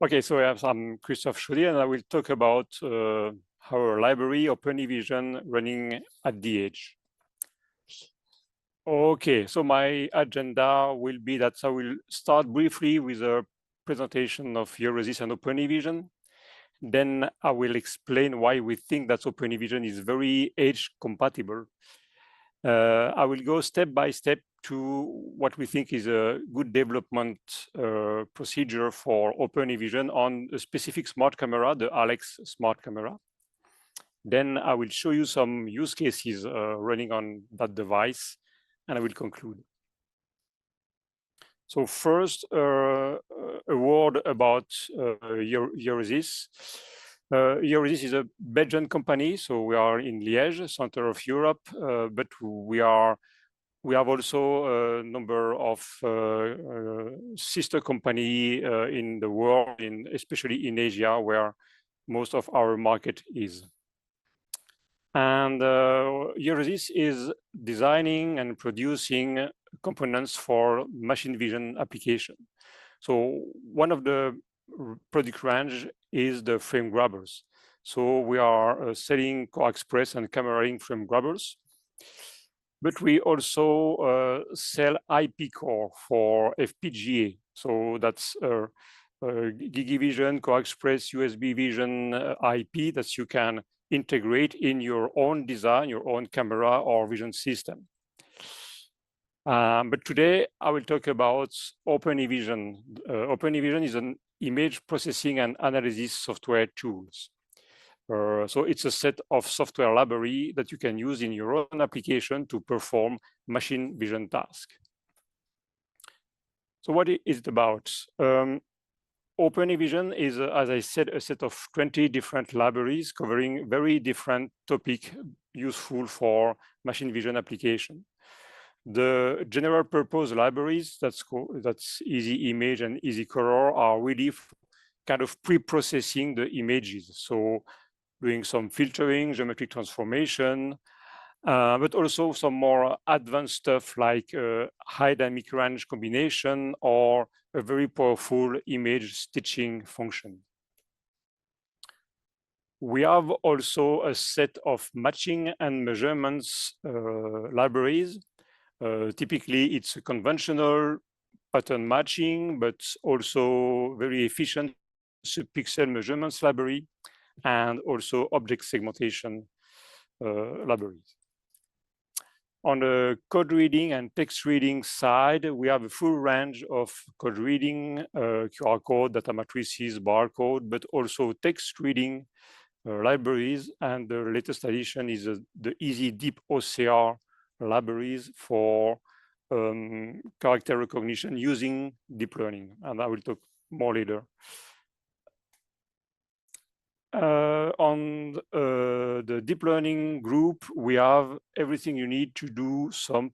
Okay, so I'm Christophe Chaudier, and I will talk about our library, Open eVision, running at the edge. Okay, so my agenda will be that I will start briefly with a presentation of Euresys and Open eVision. Then I will explain why we think that Open eVision is very edge compatible. I will go step by step to what we think is a good development procedure for Open eVision on a specific smart camera, the Alex smart camera. Then I will show you some use cases running on that device, and I will conclude. So first, a word about Euresys. Euresys is a Belgian company, so we are in Liège, center of Europe, but we have also a number of sister company in the world, especially in Asia, where most of our market is. And Euresys is designing and producing components for machine vision application. So one of the product range is the frame grabbers. So we are selling co-express and camera frame grabbers, but we also sell IP core for FPGA. So that's GigaVision, co-express, USB Vision IP that you can integrate in your own design, your own camera or vision system. But today I will talk about Open eVision. Open eVision is an image processing and analysis software tools. So it's a set of software library that you can use in your own application to perform machine vision tasks. So what is it about? Open eVision is, as I said, a set of 20 different libraries covering very different topics useful for machine vision application. The general purpose libraries, that's Easy Image and Easy Color, are really kind of pre-processing the images. So doing some filtering, geometric transformation, but also some more advanced stuff like high dynamic range combination or a very powerful image stitching function. We have also a set of matching and measurements libraries. Typically, it's a conventional pattern matching, but also very efficient subpixel measurements library, and also object segmentation libraries. On the code reading and text reading side, we have a full range of code reading, QR code, data matrices, barcode, but also text reading libraries. And the latest addition is the Easy Deep OCR libraries for character recognition using deep learning. And I will talk more later. On the deep learning group, we have everything you need to do some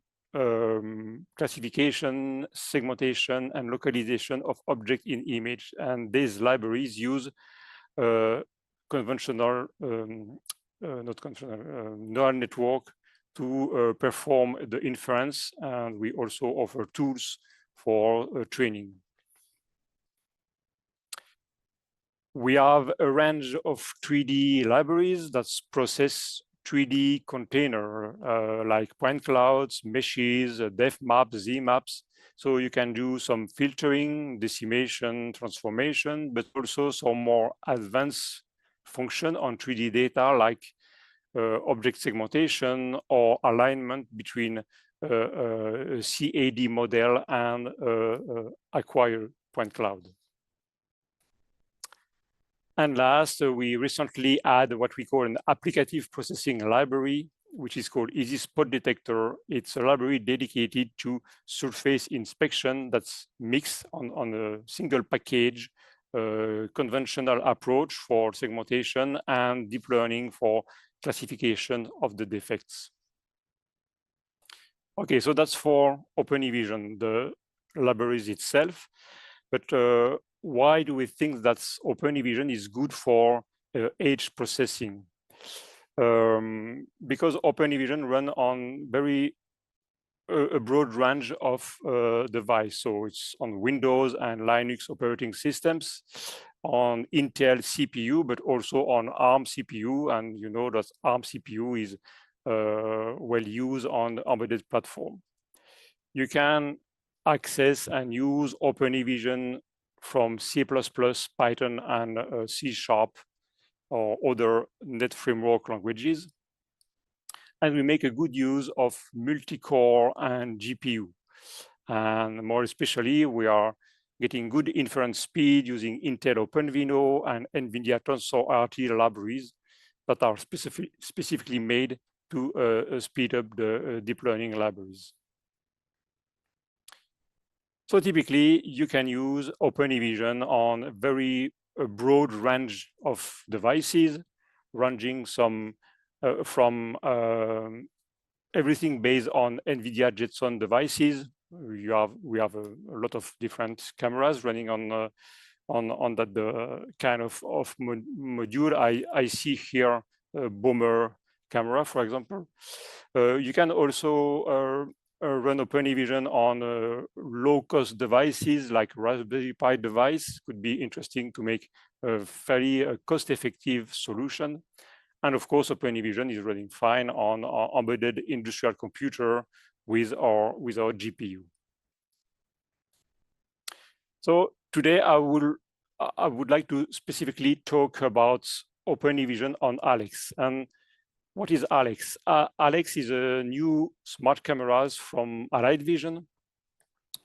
classification, segmentation, and localization of object in image. And these libraries use conventional, neural network to perform the inference. And we also offer tools for training. We have a range of 3D libraries that process 3D container like point clouds, meshes, depth maps, Z maps. So you can do some filtering, decimation, transformation, but also some more advanced function on 3D data like object segmentation or alignment between a CAD model and acquired point cloud. And last, we recently add what we call an applicative processing library, which is called Easy Spot Detector. It's a library dedicated to surface inspection that's mixed on a single package, conventional approach for segmentation and deep learning for classification of the defects. Okay, so that's for Open eVision, the libraries itself. But why do we think that Open eVision is good for edge processing? because Open eVision run on a broad range of device. So it's on Windows and Linux operating systems, on Intel CPU, but also on ARM CPU. And you know that ARM CPU is well used on the embedded platform. You can access and use Open eVision from C++, Python, and C# or other net framework languages. And we make a good use of multi-core and GPU. And more especially, we are getting good inference speed using Intel OpenVINO and NVIDIA TensorRT libraries that are specifically made to speed up the deep learning libraries. So typically, you can use Open eVision on a very broad range of devices, ranging from everything based on NVIDIA Jetson devices. We have a lot of different cameras running on that kind of module. I see here a bomber camera, for example. You can also run Open eVision on low-cost devices like Raspberry Pi device. Could be interesting to make a fairly cost-effective solution. And of course, Open eVision is running fine on our embedded industrial computer with our GPU. So today I would like to specifically talk about Open eVision on Alex. And what is Alex? Alex is a new smart cameras from Allied Vision.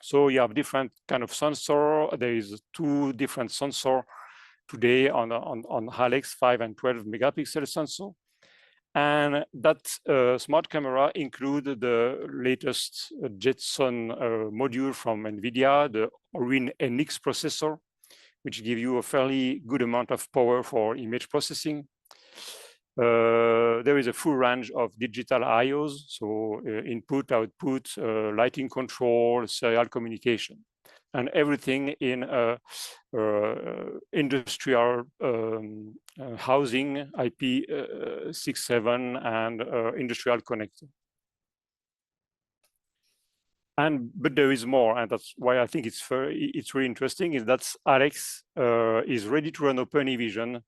So you have different kind of sensor. There is 2 different sensor today on Alex, 5 and 12 megapixel sensor. And that smart camera include the latest Jetson module from NVIDIA, the Orin NX processor, which give you a fairly good amount of power for image processing. There is a full range of digital IOs, so input, output, lighting control, serial communication, and everything in industrial housing, IP67, and industrial connector. But there is more, and that's why I think it's really interesting, is that Alex is ready to run Open eVision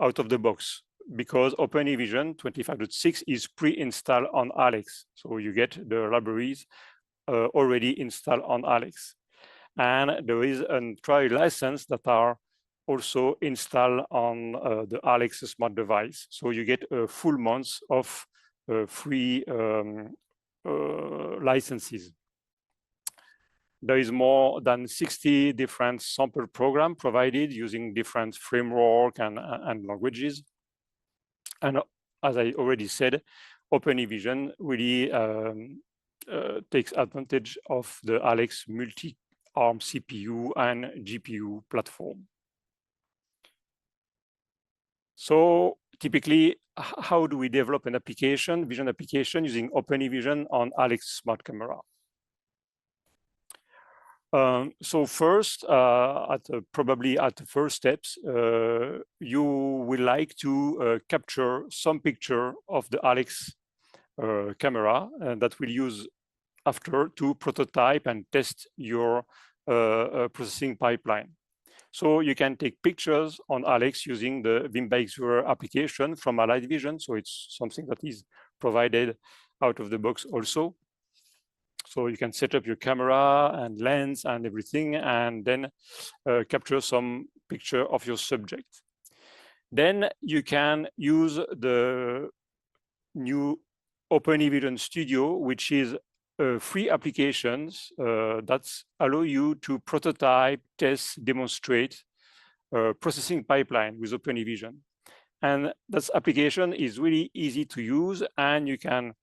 out of the box, because Open eVision 25.6 is pre-installed on Alex. So you get the libraries already installed on Alex. And there is a trial license that are also installed on the Alex smart device. So you get a full month of free licenses. There is more than 60 different sample programs provided using different framework and languages. And as I already said, Open eVision really takes advantage of the Alex multi-ARM CPU and GPU platform. So typically, how do we develop an application, vision application using Open eVision on Alex smart camera? So first, probably at the first steps, you will like to capture some picture of the Alex camera, and that will use after to prototype and test your processing pipeline. So you can take pictures on Alex using the Wim application from Allied Vision. So it's something that is provided out of the box also. So you can set up your camera and lens and everything, and then capture some picture of your subject. Then you can use the new Open eVision Studio, which is free applications that allow you to prototype, test, demonstrate processing pipeline with Open eVision. And that application is really easy to use, and you can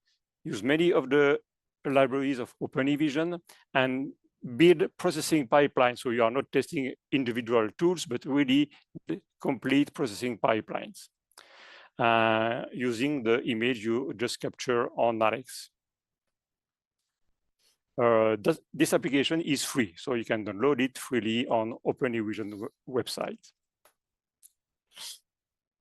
use many of the libraries of Open eVision and build processing pipeline. So you are not testing individual tools, but really the complete processing pipelines using the image you just capture on Alex. This application is free, so you can download it freely on Open eVision website.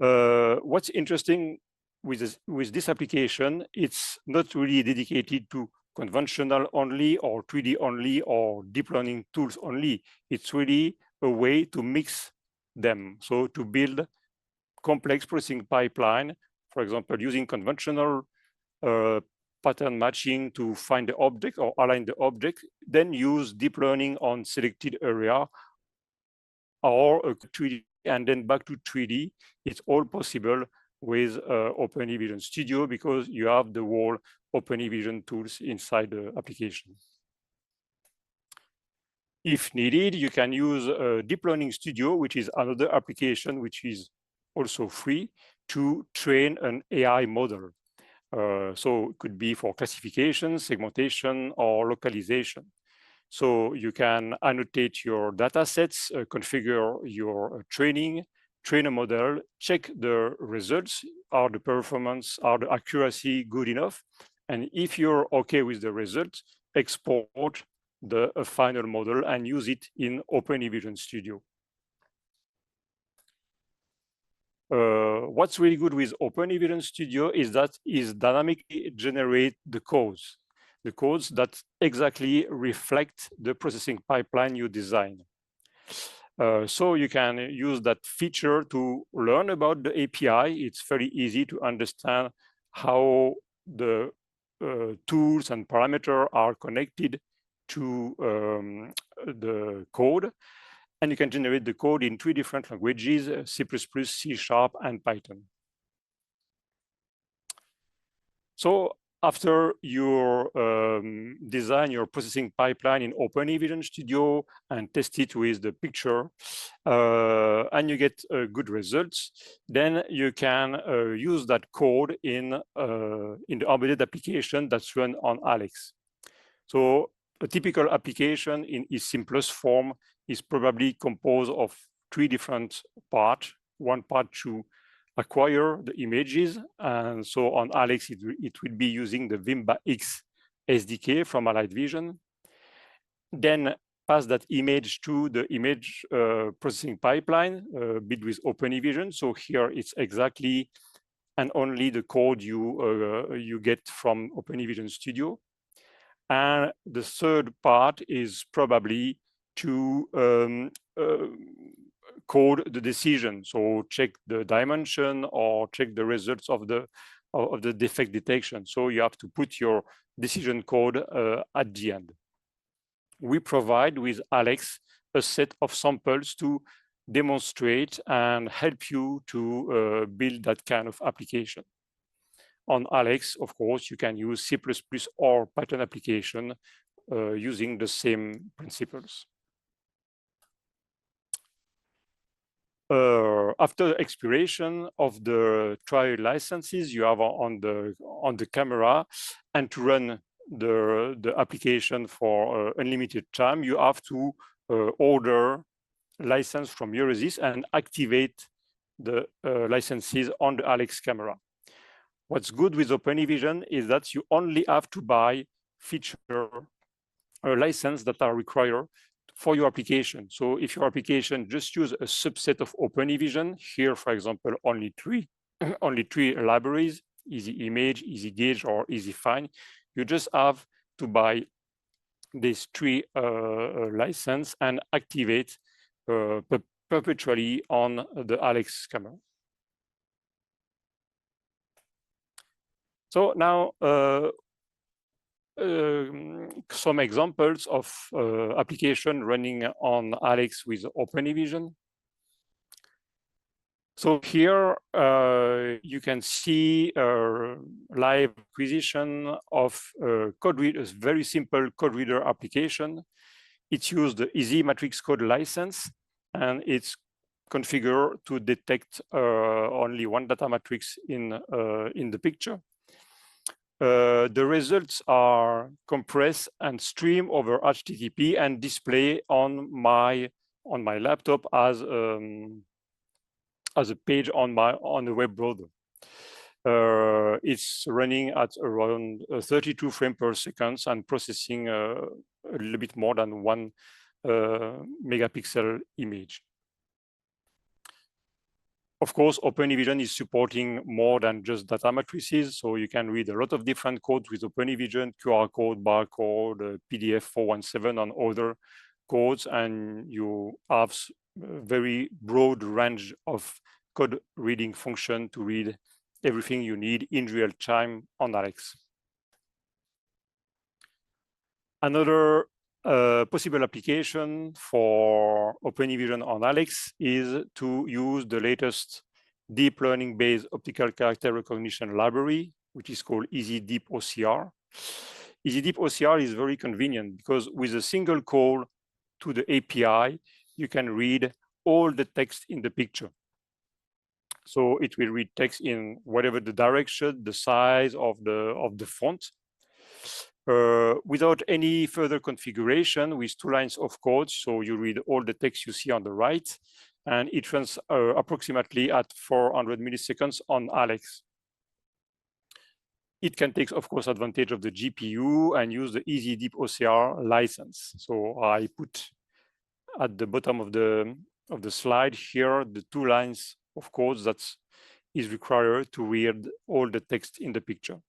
What's interesting with this application, it's not really dedicated to conventional only or 3D only or deep learning tools only. It's really a way to mix them. So to build complex processing pipeline, for example, using conventional pattern matching to find the object or align the object, then use deep learning on selected area or a 3D and then back to 3D. It's all possible with Open eVision Studio because you have the whole Open eVision tools inside the application. If needed, you can use Deep Learning Studio, which is another application which is also free to train an AI model. So it could be for classification, segmentation, or localization. So you can annotate your data sets, configure your training, train a model, check the results, are the performance, are the accuracy good enough? And if you're okay with the results, export the final model and use it in Open eVision Studio. What's really good with Open eVision Studio is that it dynamically generate the codes that exactly reflect the processing pipeline you design. So you can use that feature to learn about the API. It's very easy to understand how the tools and parameters are connected to the code. And you can generate the code in 3 different languages, C++, C#, and Python. So after you design your processing pipeline in Open eVision Studio and test it with the picture, and you get good results, then you can use that code in the embedded application that's run on Alex. So a typical application in its simplest form is probably composed of 3 different parts. One part to acquire the images. And so on Alex, it will be using the Vimba-X SDK from Allied Vision. Then pass that image to the image processing pipeline built with Open eVision. So here it's exactly and only the code you get from Open eVision Studio. And the third part is probably to code the decision. So check the dimension or check the results of the defect detection. So you have to put your decision code at the end. We provide with Alex a set of samples to demonstrate and help you to build that kind of application. On Alex, of course, you can use C++ or Python application using the same principles. After expiration of the trial licenses you have on the camera, and to run the application for unlimited time, you have to order license from Euresys and activate the licenses on the Alex camera. What's good with Open eVision is that you only have to buy feature license that are required for your application. So if your application just use a subset of Open eVision, here, for example, only three libraries, Easy Image, Easy Gauge, or Easy Find, you just have to buy these 3 license and activate perpetually on the Alex camera. So now some examples of application running on Alex with Open eVision. So here you can see live acquisition of code reader, a very simple code reader application. It's used the Easy Matrix Code license, and it's configured to detect only one data matrix in the picture. The results are compressed and streamed over HTTP and display on my laptop as a page on the web browser. It's running at around 32 frames per second and processing a little bit more than 1 megapixel image. Of course, Open eVision is supporting more than just data matrices. So you can read a lot of different codes with Open eVision, QR code, barcode, PDF 417 and other codes. And you have a very broad range of code reading function to read everything you need in real time on Alex. Another possible application for Open eVision on Alex is to use the latest deep learning-based optical character recognition library, which is called EasyDeep OCR. EasyDeep OCR is very convenient because with a single call to the API, you can read all the text in the picture. So it will read text in whatever the direction, the size of the font. Without any further configuration, with 2 lines of code. So you read all the text you see on the right, and it runs approximately at 400 milliseconds on Alex. It can take, of course, advantage of the GPU and use the EasyDeep OCR license. So I put at the bottom of the slide here the 2 lines of code that is required to read all the text in the picture.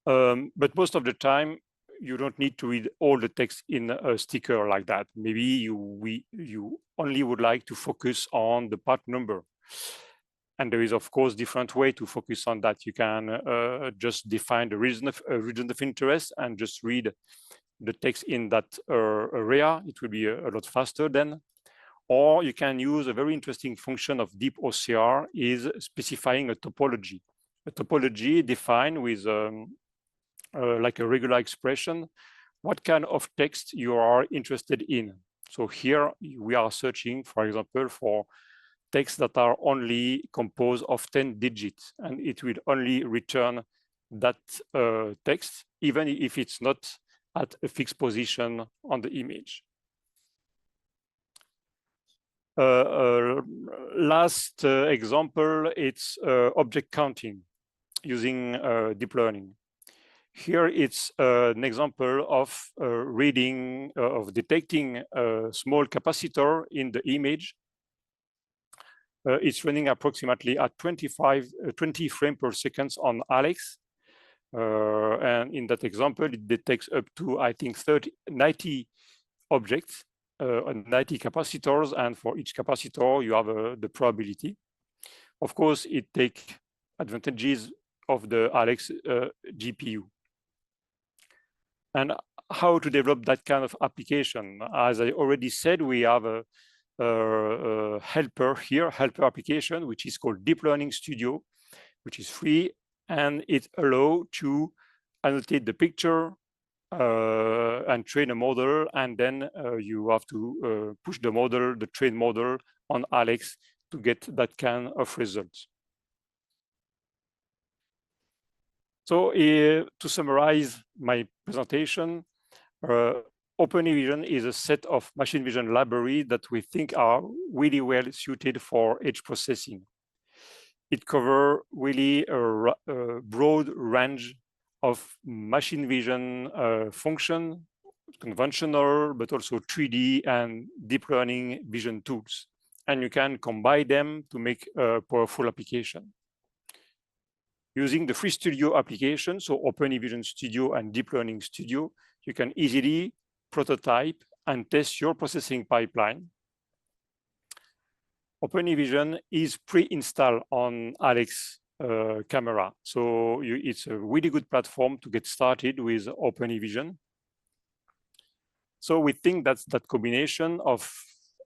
But most of the time, you don't need to read all the text in a sticker like that. Maybe you only would like to focus on the part number. And there is, of course, different way to focus on that. You can just define the region of interest and just read the text in that area. It will be a lot faster then. Or you can use a very interesting function of deep OCR is specifying a topology. A topology defined with like a regular expression, what kind of text you are interested in. So here we are searching, for example, for texts that are only composed of 10 digits, and it will only return that text, even if it's not at a fixed position on the image. Last example, it's object counting using deep learning. Here it's an example of reading, of detecting a small capacitor in the image. It's running approximately at 20 frames per second on Alex. And in that example, it detects up to, I think, 90 objects, 90 capacitors. And for each capacitor, you have the probability. Of course, it takes advantages of the Alex GPU. And how to develop that kind of application? As I already said, we have a helper here, helper application, which is called Deep Learning Studio, which is free, and it allows to annotate the picture and train a model, and then you have to push the model, the trained model, on Alex to get that kind of results. So to summarize my presentation, Open eVision is a set of machine vision libraries that we think are really well suited for edge processing. It covers really a broad range of machine vision function, conventional, but also 3D and deep learning vision tools. And you can combine them to make a powerful application. Using the Free Studio application, so Open eVision Studio and Deep Learning Studio, you can easily prototype and test your processing pipeline. Open eVision is pre-installed on Alex camera. So it's a really good platform to get started with Open eVision. So we think that's that combination of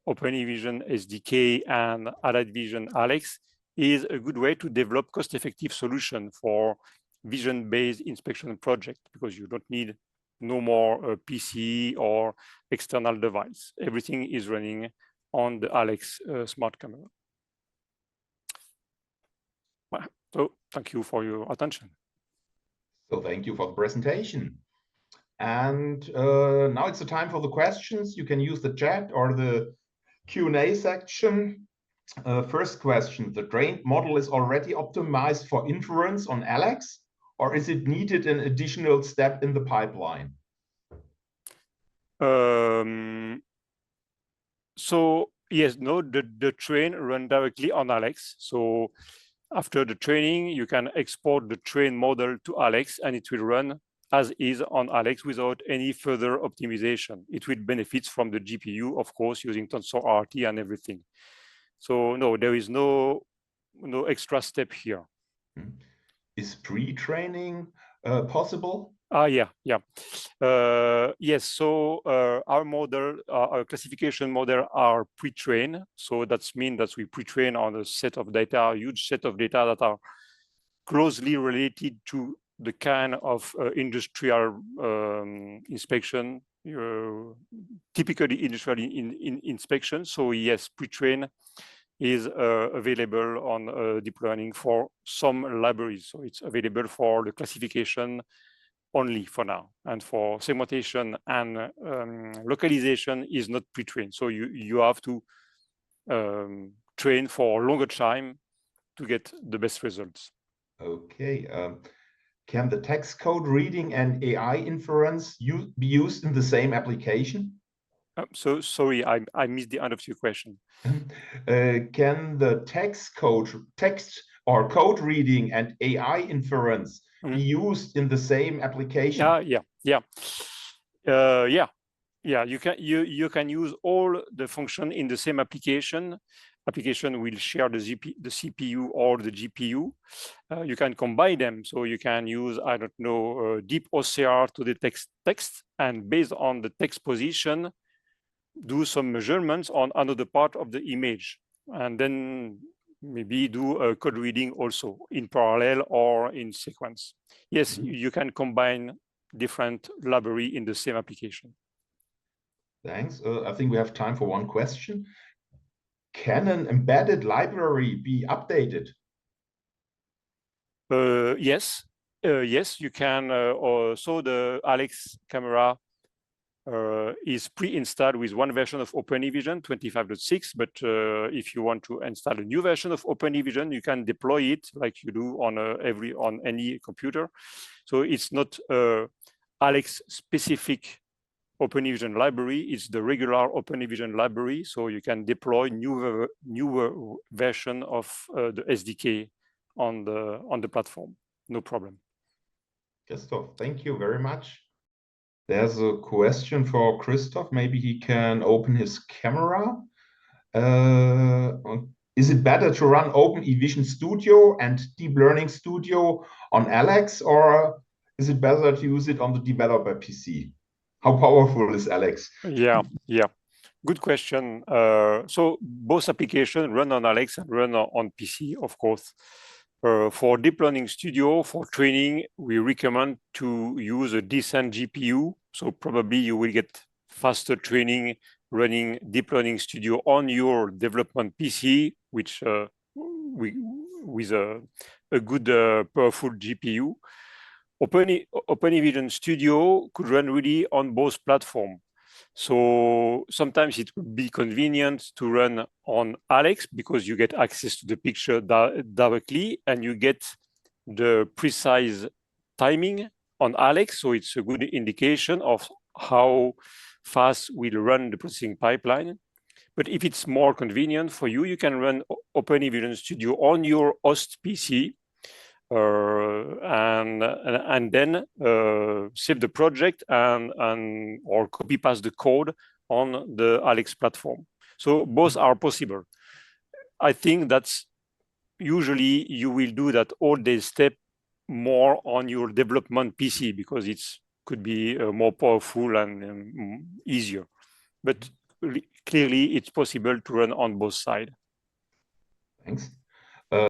Open eVision SDK and Allied Vision Alex is a good way to develop cost-effective solution for vision-based inspection project, because you don't need no more PC or external device. Everything is running on the Alex smart camera. So thank you for your attention. So thank you for the presentation. And now it's the time for the questions. You can use the chat or the Q&A section. First question, the trained model is already optimized for inference on Alex, or is it needed an additional step in the pipeline? So Yes, no, the train run directly on Alex. So after the training, you can export the train model to Alex and it will run as is on Alex without any further optimization. It will benefit from the GPU, of course, using TensorRT and everything. So no, there is no extra step here. Is pre-training possible? Yeah. Yes, so our model, our classification model are pre-trained. So that means that we pre-train on a set of data, a huge set of data that are closely related to the kind of industrial inspection, typically industrial inspection. So yes, pre-train is available on deep learning for some libraries. So it's available for the classification only for now, and for segmentation and localization is not pre-trained. So you have to train for a longer time to get the best results. Okay. Can the text code reading and AI inference be used in the same application? So sorry, I missed the end of your question. Can the text or code reading and AI inference be used in the same application? Yeah. You can use all the function in the same application. Application will share the CPU or the GPU. You can combine them, so you can use, I don't know, deep OCR to detect text, and based on the text position, do some measurements on another part of the image, and then maybe do a code reading also in parallel or in sequence. Yes, you can combine different library in the same application. Thanks. I think we have time for one question. Can an embedded library be updated? Yes, you can. So the Alex camera is pre-installed with one version of Open eVision 25.6, but if you want to install a new version of Open eVision, you can deploy it like you do on any computer. So it's not Alex specific Open eVision library, it's the regular Open eVision library, so you can deploy newer version of the SDK on the platform, no problem. Christoph, thank you very much. There's a question for Christoph. Maybe he can open his camera. Is it better to run Open eVision Studio and Deep Learning Studio on Alex, or is it better to use it on the developer PC? How powerful is Alex? Yeah. Good question. So both applications run on Alex and run on PC, of course. For Deep Learning Studio, for training, we recommend to use a decent GPU. So probably you will get faster training running Deep Learning Studio on your development PC, which with a good powerful GPU. Open eVision Studio could run really on both platforms. So sometimes it would be convenient to run on Alex because you get access to the picture directly and you get the precise timing on Alex. So it's a good indication of how fast we'll run the processing pipeline. But if it's more convenient for you, you can run Open eVision Studio on your host PC and then save the project or copy paste the code on the Alex platform. So both are possible. I think that's usually you will do that all day step more on your development PC because it could be more powerful and easier. But clearly it's possible to run on both sides. Thanks.